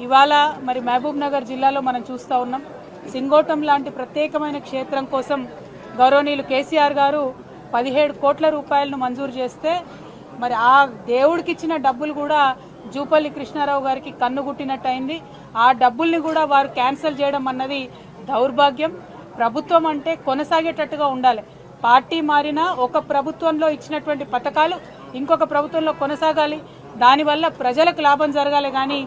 ఇవాళ మరి మహబూబ్ నగర్ జిల్లాలో మనం చూస్తూ ఉన్నాం. సింగోటం లాంటి ప్రత్యేకమైన క్షేత్రం కోసం గౌరవనీయులు కేసీఆర్ గారు 17 కోట్ల రూపాయలను మంజూరు చేస్తే మరి ఆ దేవుడికి ఇచ్చిన డబ్బులు కూడా జూపల్లి కృష్ణారావు గారికి కన్నుగుట్టినట్టు అయింది. ఆ డబ్బుల్ని కూడా వారు క్యాన్సిల్ చేయడం అన్నది దౌర్భాగ్యం. ప్రభుత్వం అంటే కొనసాగేటట్టుగా ఉండాలి. పార్టీ మారినా ఒక ప్రభుత్వంలో ఇచ్చినటువంటి పథకాలు ఇంకొక ప్రభుత్వంలో కొనసాగాలి. దానివల్ల ప్రజలకు లాభం జరగాలి. కానీ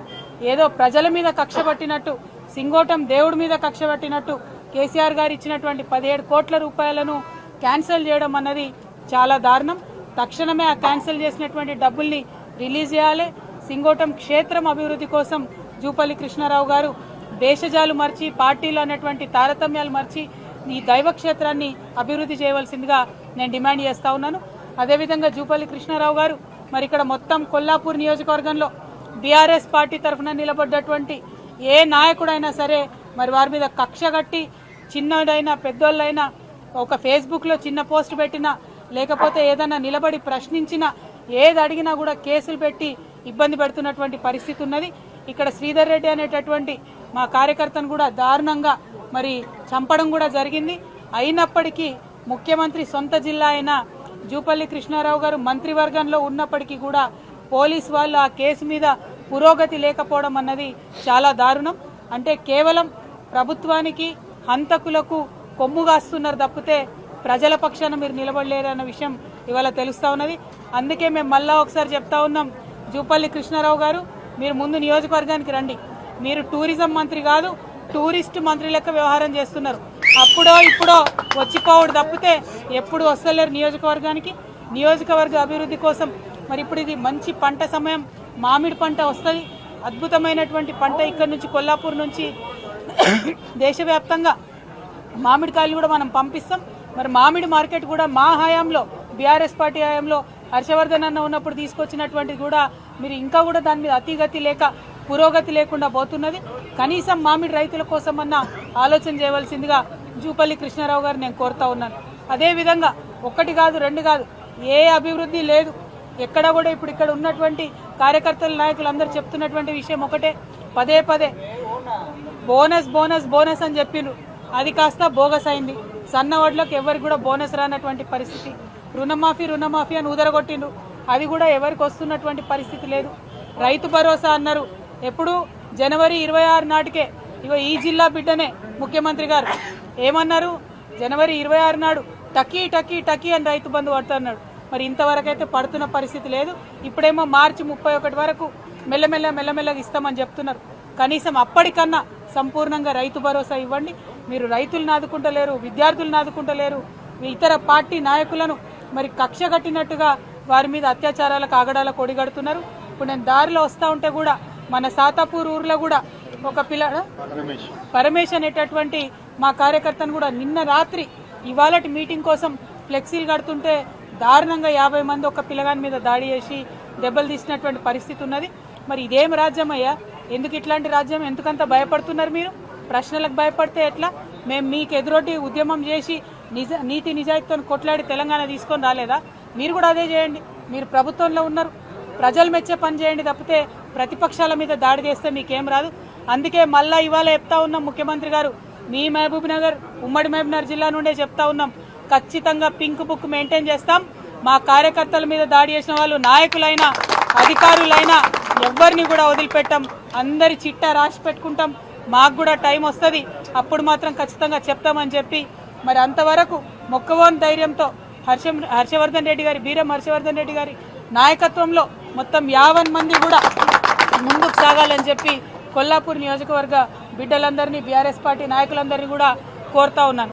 ఏదో ప్రజల మీద కక్ష పట్టినట్టు, సింగోటం దేవుడి మీద కక్ష పట్టినట్టు కేసీఆర్ గారు ఇచ్చినటువంటి 17 కోట్ల రూపాయలను క్యాన్సిల్ చేయడం అన్నది చాలా దారుణం. తక్షణమే ఆ క్యాన్సిల్ చేసినటువంటి డబ్బుల్ని రిలీజ్ చేయాలి. సింగోటం క్షేత్రం అభివృద్ధి కోసం జూపల్లి కృష్ణారావు గారు దేశజాలు మర్చి, పార్టీలో అనేటువంటి తారతమ్యాలు మర్చి ఈ దైవ క్షేత్రాన్ని అభివృద్ధి చేయవలసిందిగా నేను డిమాండ్ చేస్తా ఉన్నాను. అదేవిధంగా జూపల్లి కృష్ణారావు గారు మరి ఇక్కడ మొత్తం కొల్లాపూర్ నియోజకవర్గంలో బీఆర్ఎస్ పార్టీ తరఫున నిలబడ్డటువంటి ఏ నాయకుడైనా సరే మరి వారి మీద కక్ష కట్టి చిన్నదైనా పెద్దోళ్ళైనా ఒక ఫేస్బుక్లో చిన్న పోస్ట్ పెట్టినా లేకపోతే ఏదైనా నిలబడి ప్రశ్నించినా ఏది అడిగినా కూడా కేసులు పెట్టి ఇబ్బంది పెడుతున్నటువంటి పరిస్థితి ఉన్నది. ఇక్కడ శ్రీధర్ రెడ్డి అనేటటువంటి మా కార్యకర్తను కూడా దారుణంగా మరి చంపడం కూడా జరిగింది. అయినప్పటికీ ముఖ్యమంత్రి సొంత జిల్లా అయిన జూపల్లి కృష్ణారావు గారు మంత్రివర్గంలో ఉన్నప్పటికీ కూడా పోలీసు వాళ్ళు ఆ కేసు మీద పురోగతి లేకపోవడం అన్నది చాలా దారుణం. అంటే కేవలం ప్రభుత్వానికి, హంతకులకు కొమ్ముగాస్తున్నారు తప్పితే ప్రజల పక్షాన మీరు నిలబడలేరన్న విషయం ఇవాళ తెలుస్తా ఉన్నది. అందుకే మేము మళ్ళా ఒకసారి చెప్తా ఉన్నాం, జూపల్లి కృష్ణారావు గారు మీరు ముందు నియోజకవర్గానికి రండి. మీరు టూరిజం మంత్రి కాదు, టూరిస్ట్ మంత్రి లెక్క వ్యవహారం చేస్తున్నారు. అప్పుడో ఇప్పుడో వచ్చిపోవడు తప్పితే ఎప్పుడు వస్తలేరు నియోజకవర్గానికి. నియోజకవర్గ అభివృద్ధి కోసం మరి ఇప్పుడు ఇది మంచి పంట సమయం, మామిడి పంట వస్తుంది. అద్భుతమైనటువంటి పంట ఇక్కడ నుంచి కొల్లాపూర్ నుంచి దేశవ్యాప్తంగా మామిడికాయలు కూడా మనం పంపిస్తాం. మరి మామిడి మార్కెట్ కూడా మా హయాంలో, బీఆర్ఎస్ పార్టీ హయాంలో హర్షవర్ధన్ అన్న ఉన్నప్పుడు తీసుకొచ్చినటువంటిది కూడా మీరు ఇంకా కూడా దాని మీద అతిగతి లేక పురోగతి లేకుండా పోతున్నది. కనీసం మామిడి రైతుల కోసమన్నా ఆలోచన చేయవలసిందిగా జూపల్లి కృష్ణారావు గారు నేను కోరుతా ఉన్నాను. అదేవిధంగా ఒకటి కాదు, రెండు కాదు, ఏ అభివృద్ధి లేదు ఎక్కడ కూడా. ఇప్పుడు ఇక్కడ ఉన్నటువంటి కార్యకర్తల నాయకులు అందరూ చెప్తున్నటువంటి విషయం ఒకటే, పదే పదే బోనస్ బోనస్ బోనస్ అని చెప్పిండ్రు. అది కాస్త బోగస్ అయింది. సన్న వడ్లకు ఎవరికి కూడా బోనస్ రానటువంటి పరిస్థితి. రుణమాఫీ రుణమాఫీ అని ఉదరగొట్టిండ్రు. అది కూడా ఎవరికి వస్తున్నటువంటి పరిస్థితి లేదు. రైతు భరోసా అన్నారు. ఎప్పుడు జనవరి 26 నాటికే ఇగో ఈ జిల్లా బిడ్డనే ముఖ్యమంత్రి గారు ఏమన్నారు, జనవరి 26 నాడు టకీ టకీ టకీ అని రైతు బంధు పడుతున్నాడు. మరి ఇంతవరకు అయితే పడుతున్న పరిస్థితి లేదు. ఇప్పుడేమో మార్చి 31 వరకు మెల్లమెల్లగా ఇస్తామని చెప్తున్నారు. కనీసం అప్పటికన్నా సంపూర్ణంగా రైతు భరోసా ఇవ్వండి. మీరు రైతులను ఆదుకుంటలేరు, విద్యార్థులను ఆదుకుంటలేరు, ఇతర పార్టీ నాయకులను మరి కక్ష కట్టినట్టుగా వారి మీద అత్యాచారాలకు ఆగడాలకు ఒడిగడుతున్నారు. ఇప్పుడు నేను దారిలో వస్తూ ఉంటే కూడా మన సాతాపూర్ ఊర్లో కూడా ఒక పరమేశ్ అనేటటువంటి మా కార్యకర్తను కూడా నిన్న రాత్రి ఇవాళటి మీటింగ్ కోసం ఫ్లెక్సీలు కడుతుంటే దారుణంగా 50 మంది ఒక పిల్లగాని మీద దాడి చేసి దెబ్బలు తీసినటువంటి పరిస్థితి ఉన్నది. మరి ఇదేం రాజ్యం అయ్యా? ఎందుకు ఇట్లాంటి రాజ్యం? ఎందుకంత భయపడుతున్నారు మీరు? ప్రశ్నలకు భయపడితే ఎట్లా? మేము మీకు ఎదురొడ్డి ఉద్యమం చేసి నీతి నిజాయితీతో కొట్లాడి తెలంగాణ తీసుకొని రాలేదా? మీరు కూడా అదే చేయండి. మీరు ప్రభుత్వంలో ఉన్నారు, ప్రజలు మెచ్చే పని చేయండి తప్పితే ప్రతిపక్షాల మీద దాడి చేస్తే మీకేం రాదు. అందుకే మళ్ళా ఇవాళ చెప్తా ఉన్నాం, ముఖ్యమంత్రి గారు మీ మహబూబ్ నగర్, ఉమ్మడి మహబూబ్ నగర్ జిల్లా నుండే చెప్తా ఉన్నాం, ఖచ్చితంగా పింక్ బుక్ మెయింటైన్ చేస్తాం. మా కార్యకర్తల మీద దాడి చేసిన వాళ్ళు నాయకులైనా అధికారులైనా ఎవరిని కూడా వదిలిపెట్టాం. అందరి చిట్టా రాసి పెట్టుకుంటాం. మాకు కూడా టైం వస్తుంది, అప్పుడు మాత్రం ఖచ్చితంగా చెప్తామని చెప్పి మరి అంతవరకు మొక్కవోని ధైర్యంతో హర్షవర్ధన్ రెడ్డి గారి, బీరం హర్షవర్ధన్ రెడ్డి గారి నాయకత్వంలో మొత్తం 50 మంది కూడా ముందుకు సాగాలని చెప్పి కొల్లాపూర్ నియోజకవర్గ బిడ్డలందరినీ, బీఆర్ఎస్ పార్టీ నాయకులందరినీ కూడా కోరుతా ఉన్నాను.